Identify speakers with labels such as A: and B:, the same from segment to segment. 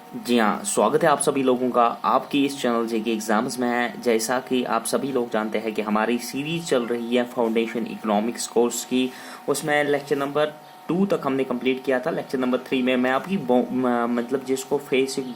A: जी हाँ, स्वागत है आप सभी लोगों का आपकी इस चैनल जेके एग्जाम्स में है। जैसा कि आप सभी लोग जानते हैं कि हमारी सीरीज चल रही है फाउंडेशन इकोनॉमिक्स कोर्स की। उसमें लेक्चर नंबर 2 तक हमने कंप्लीट किया था। लेक्चर नंबर 3 में मैं आपकी मतलब जिसको बेसिक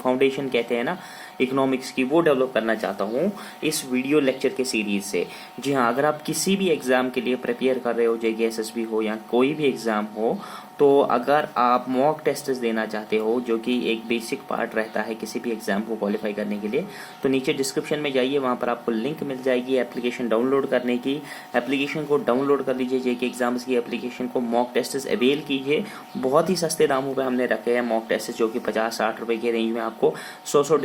A: फाउंडेशन कहते हैं ना इकोनॉमिक्स की, वो डेवलप करना चाहता हूँ इस वीडियो लेक्चर के सीरीज से। जी हाँ, अगर आप किसी भी एग्ज़ाम के लिए प्रिपेयर कर रहे हो, जेके एसएसबी हो या कोई भी एग्ज़ाम हो, तो अगर आप मॉक टेस्ट देना चाहते हो जो कि एक बेसिक पार्ट रहता है किसी भी एग्ज़ाम को क्वालिफाई करने के लिए, तो नीचे डिस्क्रिप्शन में जाइए, वहाँ पर आपको लिंक मिल जाएगी एप्लीकेशन डाउनलोड करने की। एप्लीकेशन को डाउनलोड कर लीजिए, जेके एग्जाम्स की एप्लीकेशन को, मॉक टेस्ट अवेल कीजिए। बहुत ही सस्ते दामों पे हमने रखे हैं मॉक टेस्ट, जो कि 50-60 रुपये के रेंज में आपको 100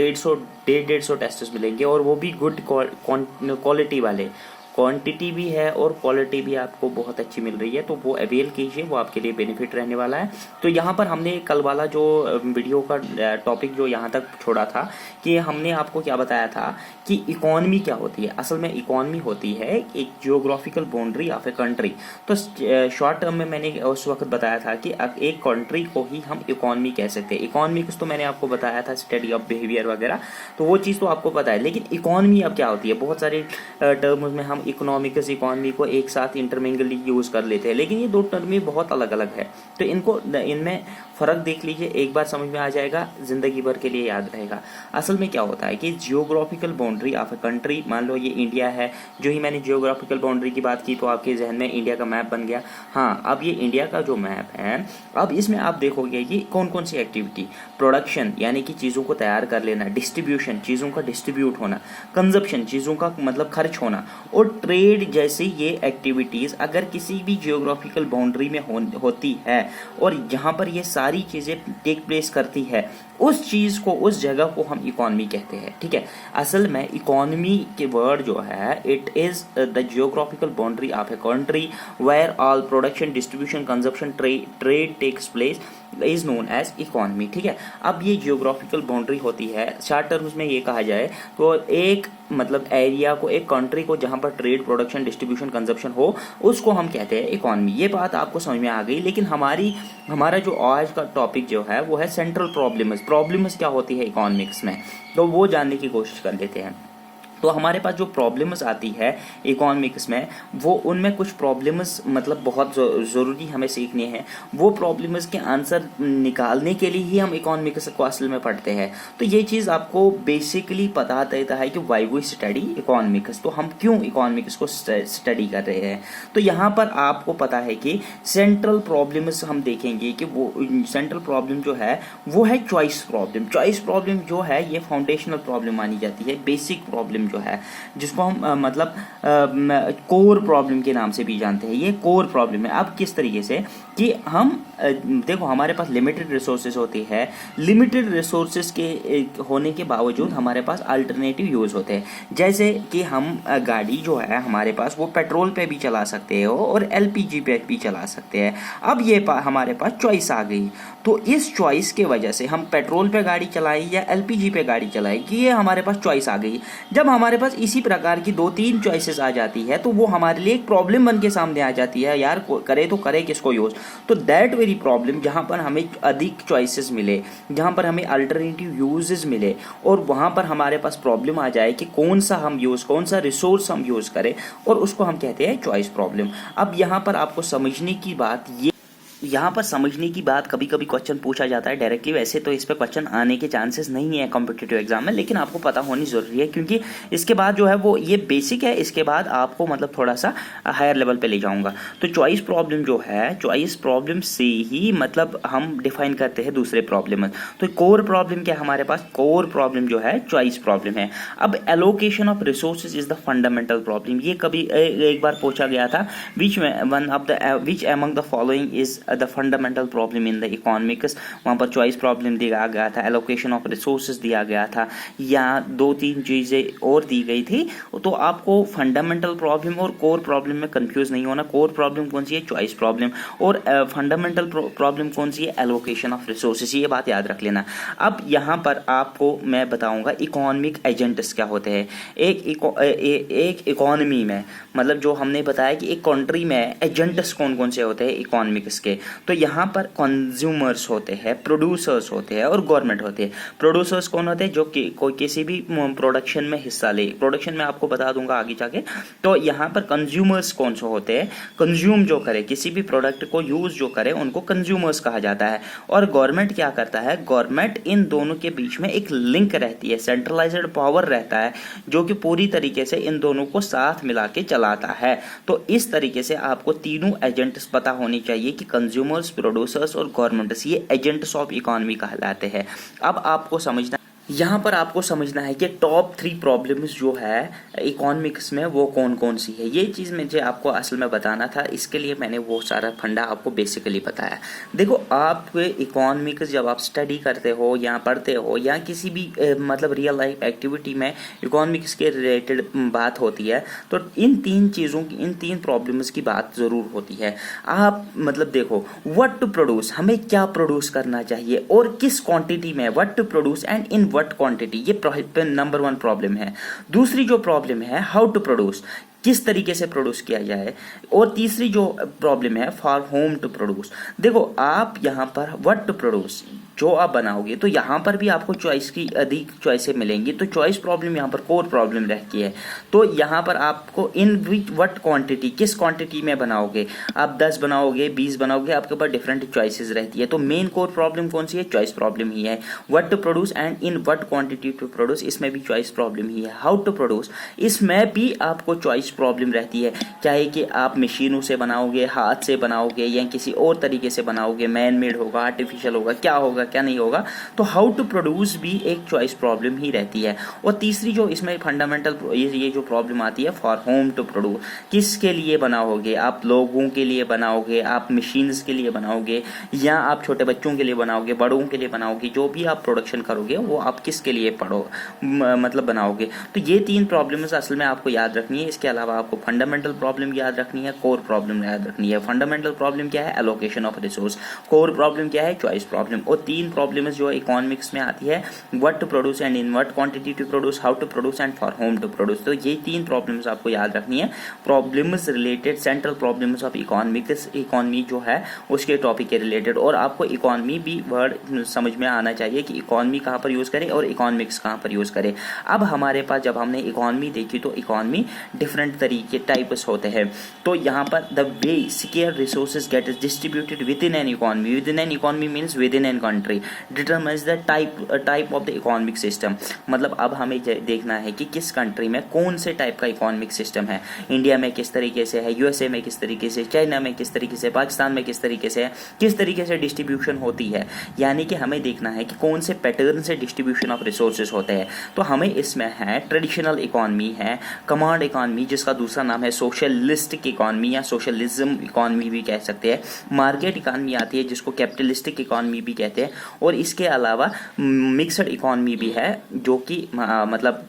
A: 150 टेस्ट मिलेंगे, और वो भी गुड क्वालिटी वाले। क्वांटिटी भी है और क्वालिटी भी आपको बहुत अच्छी मिल रही है, तो वो अवेल कीजिए, वो आपके लिए बेनिफिट रहने वाला है। तो यहाँ पर हमने कल वाला जो वीडियो का टॉपिक जो यहाँ तक छोड़ा था, कि हमने आपको क्या बताया था कि इकोनॉमी क्या होती है। असल में इकोनॉमी होती है एक geographical boundary of a country. तो शॉर्ट टर्म में मैंने उस वक्त बताया था कि एक कंट्री को ही हम इकोनॉमी कह सकते हैं। इकोनॉमिक्स तो मैंने आपको बताया था, स्टडी ऑफ बिहेवियर वगैरह, तो वो चीज़ तो आपको पता है। लेकिन इकोनॉमी अब क्या होती है, बहुत सारे टर्म्स में हम इकोनॉमिक्स इकोनॉमी को एक साथ इंटरमिंगली यूज़ कर लेते हैं, लेकिन ये दो टर्म बहुत अलग अलग है। तो इनमें फ़र्क देख लीजिए, एक बार समझ में आ जाएगा, ज़िंदगी भर के लिए याद रहेगा। असल में क्या होता है कि geographical boundary of a country, मान लो ये इंडिया है, जो ही मैंने जियोग्राफिकल बाउंड्री की बात की तो आपके जहन में इंडिया का मैप बन गया। हाँ, अब ये इंडिया का जो मैप है, अब इसमें आप देखोगे कि कौन कौन सी एक्टिविटी, प्रोडक्शन यानी कि चीज़ों को तैयार कर लेना, डिस्ट्रीब्यूशन चीज़ों का डिस्ट्रीब्यूट होना, कंजप्शन चीज़ों का मतलब खर्च होना, और ट्रेड जैसी ये एक्टिविटीज़ अगर किसी भी जियोग्राफिकल बाउंड्री में होती है, और जहाँ पर ये सारी चीज़ें टेक प्लेस करती है, उस चीज़ को, उस जगह को हम इकोनॉमी कहते हैं। ठीक है, असल में इकोनॉमी के वर्ड जो है, it is the geographical boundary of a country where all production distribution consumption trade takes place is known as economy. ठीक है, अब ये जियोग्राफिकल बाउंड्री होती है, शॉर्ट टर्म्स में ये कहा जाए तो एक मतलब एरिया को, एक कंट्री को जहाँ पर ट्रेड प्रोडक्शन डिस्ट्रीब्यूशन कंजप्शन हो, उसको हम कहते हैं इकोनॉमी। ये बात आपको समझ में आ गई। लेकिन हमारा जो आज का टॉपिक जो है वो है सेंट्रल प्रॉब्लम्स क्या होती है इकोनॉमिक्स में, तो वो जानने की कोशिश कर लेते हैं। तो हमारे पास जो प्रॉब्लम्स आती है इकोनॉमिक्स में, वो उनमें कुछ प्रॉब्लम्स मतलब बहुत ज़रूरी हमें सीखनी है। वो प्रॉब्लम्स के आंसर निकालने के लिए ही हम इकोनॉमिक्स को असल में पढ़ते हैं। तो ये चीज़ आपको बेसिकली पता देता है कि वाई वी स्टडी इकोनॉमिक्स, तो हम क्यों इकोनॉमिक्स को स्टडी कर रहे हैं। तो यहाँ पर आपको पता है कि सेंट्रल प्रॉब्लम्स हम देखेंगे कि वो सेंट्रल प्रॉब्लम जो है वो है चॉइस प्रॉब्लम। चॉइस प्रॉब्लम जो है ये फाउंडेशनल प्रॉब्लम मानी जाती है, बेसिक प्रॉब्लम जो है, जिसको हम मतलब कोर प्रॉब्लम के नाम से भी जानते हैं। ये कोर प्रॉब्लम है। अब किस तरीके से कि हम देखो, हमारे पास लिमिटेड रिसोर्सेज होती है, लिमिटेड रिसोर्सेज के होने के बावजूद हमारे पास अल्टरनेटिव यूज़ होते हैं। जैसे कि हम गाड़ी जो है हमारे पास, वो पेट्रोल पे भी चला सकते हो और एलपीजी पे भी चला सकते हैं। अब ये हमारे पास चॉइस आ गई, तो इस चॉइस के वजह से हम पेट्रोल पे गाड़ी चलाएं या एलपीजी पे गाड़ी चलाएं, कि ये हमारे पास चॉइस आ गई। जब हमारे पास इसी प्रकार की 2-3 चॉइसेस आ जाती है, तो वो हमारे लिए एक प्रॉब्लम बन के सामने आ जाती है, यार करे तो करे किसको यूज़। तो दैट वेरी प्रॉब्लम, जहाँ पर हमें अधिक चॉइसेस मिले, जहाँ पर हमें अल्टरनेटिव यूजेस मिले, और वहाँ पर हमारे पास प्रॉब्लम आ जाए कि कौन सा रिसोर्स हम यूज़ करें, और उसको हम कहते हैं चॉइस प्रॉब्लम। अब यहाँ पर आपको समझने की बात ये, यहाँ पर समझने की बात, कभी कभी क्वेश्चन पूछा जाता है डायरेक्टली, वैसे तो इस पर क्वेश्चन आने के चांसेस नहीं है कॉम्पिटिटिव एग्जाम में, लेकिन आपको पता होनी ज़रूरी है, क्योंकि इसके बाद जो है वो ये बेसिक है, इसके बाद आपको मतलब थोड़ा सा हायर लेवल पे ले जाऊंगा। तो चॉइस प्रॉब्लम जो है, चॉइस प्रॉब्लम से ही मतलब हम डिफाइन करते हैं दूसरे प्रॉब्लम। तो कोर प्रॉब्लम क्या है हमारे पास, कोर प्रॉब्लम जो है चॉइस प्रॉब्लम है। अब allocation of resources is the fundamental problem, ये कभी एक बार पूछा गया था, which among the following is the fundamental problem in the economics. वहाँ पर चॉइस प्रॉब्लम दिया गया था, एलोकेशन ऑफ रिसोर्सेज दिया गया था, या 2-3 चीज़ें और दी गई थी। तो आपको फंडामेंटल प्रॉब्लम और कोर प्रॉब्लम में कंफ्यूज नहीं होना। कोर प्रॉब्लम कौन सी है, चॉइस प्रॉब्लम, और फंडामेंटल प्रॉब्लम कौन सी है, एलोकेशन ऑफ रिसोर्सेज। ये बात याद रख लेना। अब यहाँ पर आपको मैं बताऊँगा इकोनॉमिक एजेंट्स क्या होते हैं। एक इकोनॉमी में मतलब जो हमने बताया कि एक कंट्री में एजेंट्स कौन कौन से होते हैं इकोनॉमिक्स के, होंगे। तो यहाँ पर कंज्यूमर्स होते हैं, प्रोड्यूसर्स होते हैं और गवर्नमेंट होते हैं। प्रोड्यूसर्स कौन होते हैं? जो कि कोई किसी भी प्रोडक्शन में हिस्सा ले। प्रोडक्शन में आपको बता दूंगा आगे जाके। तो यहाँ पर कंज्यूमर्स कौन से होते हैं? कंज्यूम जो करे, किसी भी प्रोडक्ट को यूज जो करे, उनको कंज्यूमर्स कहा जाता है। और गवर्नमेंट क्या करता है? गवर्नमेंट इन दोनों के बीच में एक लिंक रहती है, सेंट्रलाइज्ड पावर रहता है, जो कि पूरी तरीके से इन दोनों को साथ मिला के चलाता है। तो इस तरीके से आपको तीनों एजेंट्स पता होनी चाहिए कि कंज्यूमर्स, प्रोड्यूसर्स और गवर्नमेंट्स, ये एजेंट्स ऑफ इकोनॉमी कहलाते हैं। अब आपको समझना, यहाँ पर आपको समझना है कि टॉप 3 प्रॉब्लम्स जो है इकोनॉमिक्स में वो कौन कौन सी है। ये चीज़ मुझे आपको असल में बताना था, इसके लिए मैंने वो सारा फंडा आपको बेसिकली बताया। देखो, आप इकोनॉमिक्स जब आप स्टडी करते हो या पढ़ते हो या किसी भी मतलब रियल लाइफ एक्टिविटी में इकोनॉमिक्स के रिलेटेड बात होती है, तो इन 3 चीज़ों की, इन 3 प्रॉब्लम्स की बात ज़रूर होती है। आप मतलब देखो, व्हाट टू प्रोड्यूस, हमें क्या प्रोड्यूस करना चाहिए और किस क्वांटिटी में, what to produce and in what quantity, ये नंबर 1 प्रॉब्लम है। दूसरी जो प्रॉब्लम है, हाउ टू प्रोड्यूस, किस तरीके से प्रोड्यूस किया जाए। और तीसरी जो प्रॉब्लम है, फॉर होम टू प्रोड्यूस। देखो, आप यहाँ पर व्हाट टू प्रोड्यूस जो आप बनाओगे, तो यहाँ पर भी आपको चॉइस की अधिक चॉइसें मिलेंगी। तो चॉइस प्रॉब्लम यहाँ पर कोर प्रॉब्लम रहती है। तो यहाँ पर आपको इन विच व्हाट क्वांटिटी, किस क्वांटिटी में बनाओगे, आप 10 बनाओगे, 20 बनाओगे, आपके पास डिफरेंट चॉइसेस रहती है। तो मेन कोर प्रॉब्लम कौन सी है? चॉइस प्रॉब्लम ही है। What to produce and in what quantity to produce, इसमें भी चॉइस प्रॉब्लम ही है। हाउ टू प्रोड्यूस, इसमें भी आपको चॉइस प्रॉब्लम रहती है, चाहे कि आप मशीनों से बनाओगे, हाथ से बनाओगे या किसी और तरीके से बनाओगे, मैन मेड होगा, आर्टिफिशियल होगा, क्या होगा क्या नहीं होगा। तो हाउ टू प्रोड्यूस भी एक चॉइस प्रॉब्लम ही रहती है। और तीसरी जो इसमें फंडामेंटल ये जो प्रॉब्लम आती है, फॉर होम टू प्रोड्यूस, किसके लिए बनाओगे, आप लोगों के लिए बनाओगे, आप मशीन्स के लिए बनाओगे, या आप छोटे बच्चों के लिए बनाओगे, बड़ों के लिए बनाओगे, जो भी आप प्रोडक्शन करोगे वो आप किसके लिए मतलब बनाओगे। तो ये 3 प्रॉब्लम्स असल में आपको याद रखनी है। इसके अलावा आपको फंडामेंटल प्रॉब्लम याद रखनी है, कोर प्रॉब्लम याद रखनी है। फंडामेंटल प्रॉब्लम क्या है? Allocation of resource. Core problem क्या है? Choice problem. और 3 प्रॉब्लम्स जो इकोनॉमिक्स में आती है, what to produce and in what quantity to produce, how to produce and for whom to produce. तो ये 3 प्रॉब्लम्स आपको याद रखनी है। Problems related, central problems of economics, economy जो है उसके टॉपिक के रिलेटेड। और आपको इकोनॉमी भी वर्ड समझ में आना चाहिए कि इकोनॉमी कहाँ पर यूज करें और इकोनॉमिक्स कहाँ पर यूज करें। अब हमारे पास जब हमने इकोनॉमी देखी, तो इकोनॉमी डिफरेंट तरीके टाइप्स होते हैं। तो यहाँ पर the way square resources get distributed with in an economy, with in an economy means with in an country, determines the type of the economic system. मतलब अब हमें देखना है कि किस कंट्री में कौन से टाइप का इकोनॉमिक सिस्टम है। इंडिया में किस तरीके से है, यूएसए में किस तरीके से, चाइना में किस तरीके से, पाकिस्तान में किस तरीके से है, किस तरीके से डिस्ट्रीब्यूशन होती है। यानी कि हमें देखना है कि कौन से पैटर्न से डिस्ट्रीब्यूशन ऑफ रिसोर्सेज होते हैं। तो हमें इसमें है ट्रेडिशनल इकोनॉमी है, कमांड इकोनॉमी जिसका दूसरा नाम है सोशलिस्टिक इकोनॉमी या सोशलिज्म इकोनॉमी भी कह सकते हैं, मार्केट इकोनॉमी आती है जिसको कैपिटलिस्टिक इकोनॉमी भी कहते हैं, और इसके अलावा मिक्सड इकोनॉमी भी है जो कि मतलब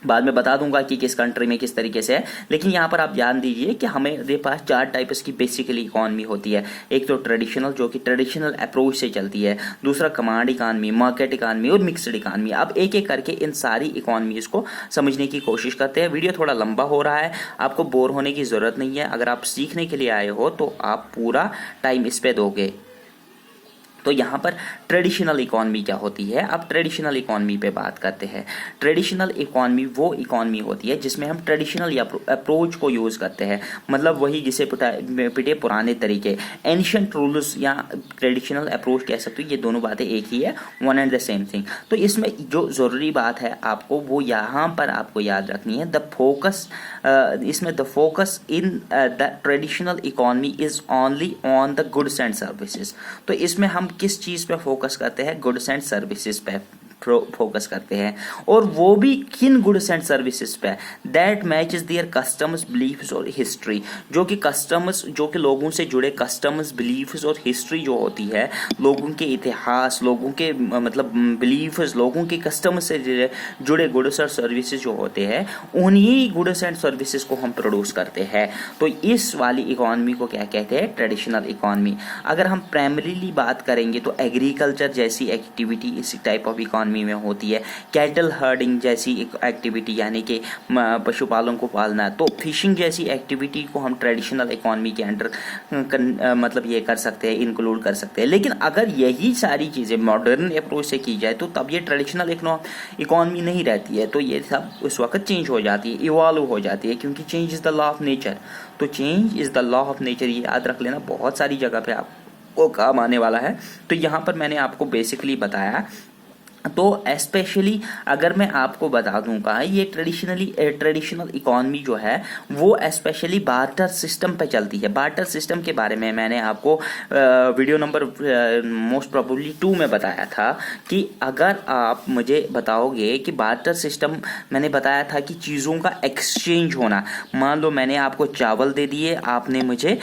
A: बाद में बता दूंगा कि किस कंट्री में किस तरीके से है। लेकिन यहाँ पर आप ध्यान दीजिए कि हमारे पास 4 टाइप्स की बेसिकली इकोनॉमी होती है। एक तो ट्रेडिशनल, जो कि ट्रेडिशनल अप्रोच से चलती है, दूसरा कमांड इकोनॉमी, मार्केट इकोनॉमी और मिक्सड इकोनॉमी। अब एक एक करके इन सारी इकोनॉमीज को समझने की कोशिश करते हैं। वीडियो थोड़ा लंबा हो रहा है, आपको बोर होने की ज़रूरत नहीं है। अगर आप सीखने के लिए आए हो तो आप पूरा टाइम इस पे दोगे। तो यहाँ पर ट्रेडिशनल इकोनॉमी क्या होती है, अब ट्रेडिशनल इकोनॉमी पे बात करते हैं। ट्रेडिशनल इकोनॉमी वो इकोनॉमी होती है जिसमें हम ट्रेडिशनल या अप्रोच को यूज़ करते हैं, मतलब वही जिसे पिटे पुराने तरीके, एंशिएंट रूल्स या ट्रेडिशनल अप्रोच कह सकते हो। ये दोनों बातें एक ही है, one and the same thing. तो इसमें जो ज़रूरी बात है आपको वो यहाँ पर आपको याद रखनी है, द फोकस, इसमें the focus in the traditional economy is only on the goods and services. तो इसमें हम किस चीज़ पे फोकस करते हैं? गुड्स एंड सर्विसेज पे फोकस करते हैं, और वो भी किन गुड्स एंड सर्विसेज पे? That matches their customs, beliefs और हिस्ट्री। जो कि कस्टम्स, जो कि लोगों से जुड़े कस्टम्स, बिलीफ्स और हिस्ट्री जो होती है, लोगों के इतिहास, लोगों के मतलब बिलीफ्स, लोगों के कस्टम्स से जुड़े गुड्स और सर्विसेज जो होते हैं, उन्हीं गुड्स एंड सर्विसेज को हम प्रोड्यूस करते हैं। तो इस वाली इकोनॉमी को क्या कहते हैं? Traditional economy. अगर हम प्राइमरीली बात करेंगे तो एग्रीकल्चर जैसी एक्टिविटी इसी टाइप ऑफ इकोनॉमी इकॉनमी में होती है। कैटल हर्डिंग जैसी एक एक्टिविटी यानी कि पशुपालन को पालना, तो फिशिंग जैसी एक्टिविटी को हम ट्रेडिशनल इकॉनमी के अंडर मतलब ये कर सकते हैं, इंक्लूड कर सकते हैं। लेकिन अगर यही सारी चीज़ें मॉडर्न अप्रोच से की जाए तो तब ये ट्रेडिशनल इकॉनमी नहीं रहती है, तो ये सब उस वक्त चेंज हो जाती है, इवॉल्व हो जाती है, क्योंकि change is the law of nature. तो change is the law of nature, ये याद रख लेना, बहुत सारी जगह पे आपको काम आने वाला है। तो यहाँ पर मैंने आपको बेसिकली बताया। तो स्पेशली अगर मैं आपको बता दूंगा, ये ट्रेडिशनल इकॉनमी जो है वो स्पेशली बार्टर सिस्टम पे चलती है। बार्टर सिस्टम के बारे में मैंने आपको वीडियो नंबर मोस्ट प्रोबेबली 2 में बताया था कि अगर आप मुझे बताओगे कि बार्टर सिस्टम, मैंने बताया था कि चीज़ों का एक्सचेंज होना। मान लो मैंने आपको चावल दे दिए, आपने मुझे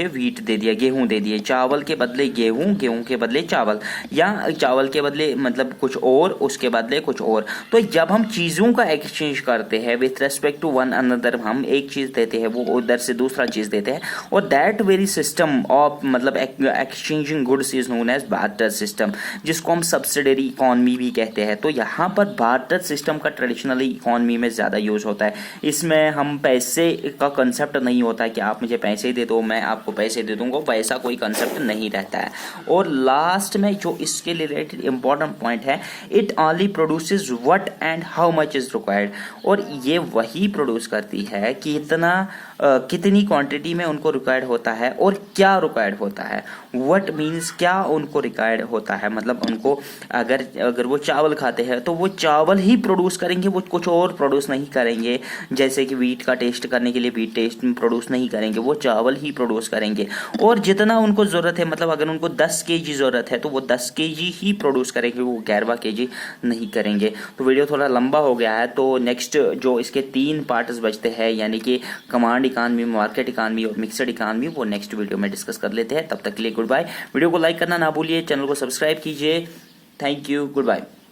A: वीट दे दिया, गेहूँ दे दिए, चावल के बदले गेहूँ, गेहूँ के बदले चावल, या चावल के मतलब कुछ और, उसके बदले कुछ और। तो जब हम चीज़ों का एक्सचेंज करते हैं with respect to one another, हम एक चीज़ देते हैं, वो उधर से दूसरा चीज़ देते हैं, और दैट वेरी सिस्टम ऑफ मतलब exchanging goods is known as barter system, जिसको हम सब्सिडरी इकॉनमी भी कहते हैं। तो यहाँ पर बार्टर सिस्टम का ट्रेडिशनली इकॉनमी में ज़्यादा यूज़ होता है। इसमें हम पैसे का कंसेप्ट नहीं होता है कि आप मुझे पैसे दे दो मैं आपको पैसे दे दूंगा, वैसा कोई कंसेप्ट नहीं रहता है। और लास्ट में जो इसके रिलेटेड इंपॉर्टेंट पॉइंट है, it only produces what and how much is required, और ये वही प्रोड्यूस करती है कि कितनी क्वांटिटी में उनको रिक्वायर्ड होता है और क्या रिक्वायर्ड होता है। व्हाट मीन्स क्या उनको रिक्वायर्ड होता है, मतलब उनको अगर वो चावल खाते हैं तो वो चावल ही प्रोड्यूस करेंगे, वो कुछ और प्रोड्यूस नहीं करेंगे। जैसे कि वीट का टेस्ट करने के लिए वीट टेस्ट प्रोड्यूस नहीं करेंगे, वो चावल ही प्रोड्यूस करेंगे। और जितना उनको ज़रूरत है, मतलब अगर उनको 10 kg ज़रूरत है तो वो 10 kg ही प्रोड्यूस करेंगे, वो 11 kg नहीं करेंगे। तो वीडियो थोड़ा लंबा हो गया है, तो नेक्स्ट जो इसके 3 पार्ट्स बचते हैं, यानी कि कमांड इकॉनमी, मार्केट इकॉनमी और मिक्सड इकॉनमी, वो नेक्स्ट वीडियो में डिस्कस कर लेते हैं। तब तक के लिए गुड बाय। वीडियो को लाइक करना ना भूलिए, चैनल को सब्सक्राइब कीजिए। Thank you, good bye.